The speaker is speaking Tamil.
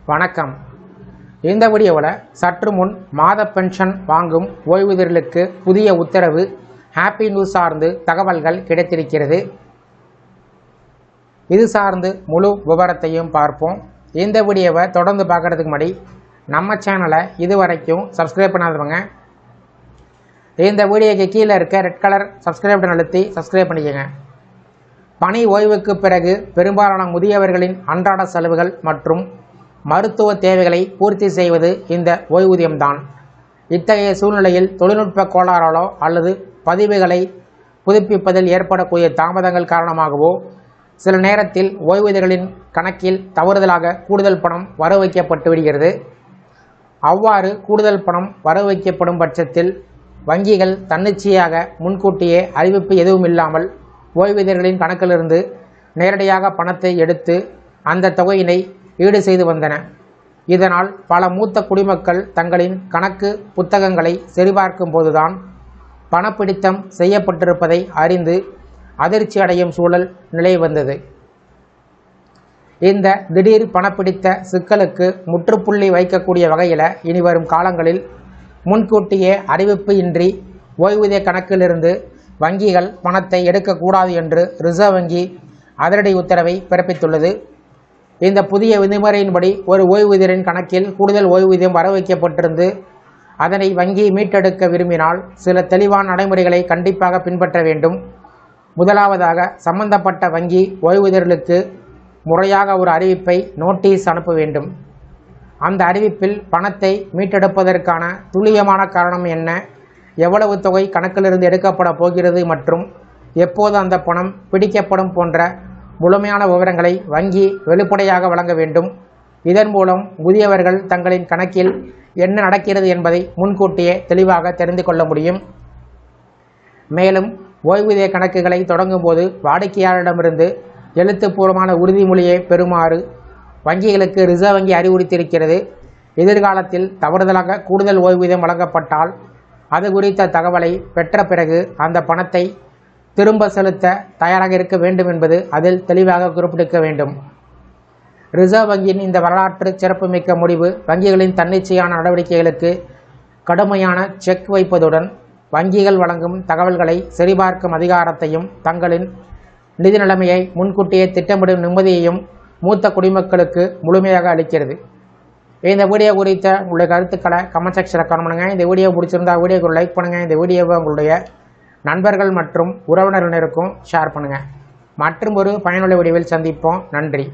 வணக்கம். இந்த வீடியோவில் சற்று முன் மாத பென்ஷன் வாங்கும் ஓய்வூதியர்களுக்கு புதிய உத்தரவு ஹாப்பி நியூஸ் சார்ந்து தகவல்கள் கிடைத்திருக்கிறது. இது சார்ந்து முழு விவரத்தையும் பார்ப்போம். இந்த வீடியோவை தொடர்ந்து பார்க்குறதுக்கு முன்னாடி நம்ம சேனலை இதுவரைக்கும் சப்ஸ்கிரைப் பண்ணாதவங்க இந்த வீடியோக்கு கீழே இருக்க ரெட் கலர் சப்ஸ்கிரைப் பட்டன் அழுத்தி சப்ஸ்கிரைப் பண்ணிக்கோங்க. பணி ஓய்வுக்கு பிறகு பெரும்பாலான முதியவர்களின் அன்றாட செலவுகள் மற்றும் மருத்துவ தேவைகளை பூர்த்தி செய்வது இந்த ஓய்வூதியம்தான். இத்தகைய சூழ்நிலையில் தொழில்நுட்ப கோளாறாலோ அல்லது பதிவுகளை புதுப்பிப்பதில் ஏற்படக்கூடிய தாமதங்கள் காரணமாகவோ சில நேரத்தில் ஓய்வூதியர்களின் கணக்கில் தவறுதலாக கூடுதல் பணம் வரவு வைக்கப்பட்டு விடுகிறது. அவ்வாறு கூடுதல் பணம் வரவு வைக்கப்படும் பட்சத்தில் வங்கிகள் தன்னிச்சையாக முன்கூட்டியே அறிவிப்பு எதுவும் இல்லாமல் ஓய்வூதியர்களின் கணக்கிலிருந்து நேரடியாக பணத்தை எடுத்து அந்த தொகையினை ஈடு செய்து வந்தன. இதனால் பல மூத்த குடிமக்கள் தங்களின் கணக்கு புத்தகங்களை சரிபார்க்கும் போதுதான் பணப்பிடித்தம் செய்யப்பட்டிருப்பதை அறிந்து அதிர்ச்சி அடையும் சூழல் நிலை வந்தது. இந்த திடீர் பணப்பிடித்த சிக்கலுக்கு முற்றுப்புள்ளி வைக்கக்கூடிய வகையில் இனிவரும் காலங்களில் முன்கூட்டியே அறிவிப்பு இன்றி ஓய்வூதிய கணக்கிலிருந்து வங்கிகள் பணத்தை எடுக்கக்கூடாது என்று ரிசர்வ் வங்கி அதிரடி உத்தரவை பிறப்பித்துள்ளது. இந்த புதிய விதிமுறையின்படி ஒரு ஓய்வூதியரின் கணக்கில் கூடுதல் ஓய்வூதியம் வர வைக்கப்பட்டிருந்து அதனை வங்கி மீட்டெடுக்க விரும்பினால் சில தெளிவான நடைமுறைகளை கண்டிப்பாக பின்பற்ற வேண்டும். முதலாவதாக, சம்பந்தப்பட்ட வங்கி ஓய்வூதியர்களுக்கு முறையாக ஒரு அறிவிப்பை நோட்டீஸ் அனுப்ப வேண்டும். அந்த அறிவிப்பில் பணத்தை மீட்டெடுப்பதற்கான துல்லியமான காரணம் என்ன, எவ்வளவு தொகை கணக்கிலிருந்து எடுக்கப்பட போகிறது மற்றும் எப்போது அந்த பணம் பிடிக்கப்படும் போன்ற முழுமையான விவரங்களை வங்கி வெளிப்படையாக வழங்க வேண்டும். இதன் மூலம் முதியவர்கள் தங்களின் கணக்கில் என்ன நடக்கிறது என்பதை முன்கூட்டியே தெளிவாக தெரிந்து கொள்ள முடியும். மேலும் ஓய்வூதிய கணக்குகளை தொடங்கும் போது வாடிக்கையாளரிடமிருந்து எழுத்துப்பூர்வமான உறுதிமொழியை பெறுமாறு வங்கிகளுக்கு ரிசர்வ் வங்கி அறிவுறுத்தியிருக்கிறது. எதிர்காலத்தில் தவறுதலாக கூடுதல் ஓய்வூதியம் வழங்கப்பட்டால் அது குறித்த தகவலை பெற்ற பிறகு அந்த பணத்தை திரும்ப செலுத்த தயாராக இருக்க வேண்டும் என்பது அதில் தெளிவாக குறிப்பிட்டிருக்க வேண்டும். ரிசர்வ் வங்கியின் இந்த வரலாற்று சிறப்புமிக்க முடிவு வங்கிகளின் தன்னிச்சையான நடவடிக்கைகளுக்கு கடுமையான செக் வைப்பதுடன் வங்கிகள் வழங்கும் தகவல்களை சரிபார்க்கும் அதிகாரத்தையும் தங்களின் நிதி நிலைமையை முன்கூட்டியே திட்டமிடும் நிம்மதியையும் மூத்த குடிமக்களுக்கு முழுமையாக அளிக்கிறது. இந்த வீடியோ குறித்த உங்களுடைய கருத்துக்களை கமெண்ட் செக்ஷனில் கமெண்ட் பண்ணுங்கள். இந்த வீடியோ பிடிச்சிருந்தா வீடியோக்கு லைக் பண்ணுங்கள். இந்த வீடியோவை உங்களுடைய நண்பர்கள் மற்றும் உறவினர்களுக்கும் ஷேர் பண்ணுங்கள். மற்றும் ஒரு பயனுள்ள வீடியோவில் சந்திப்போம். நன்றி.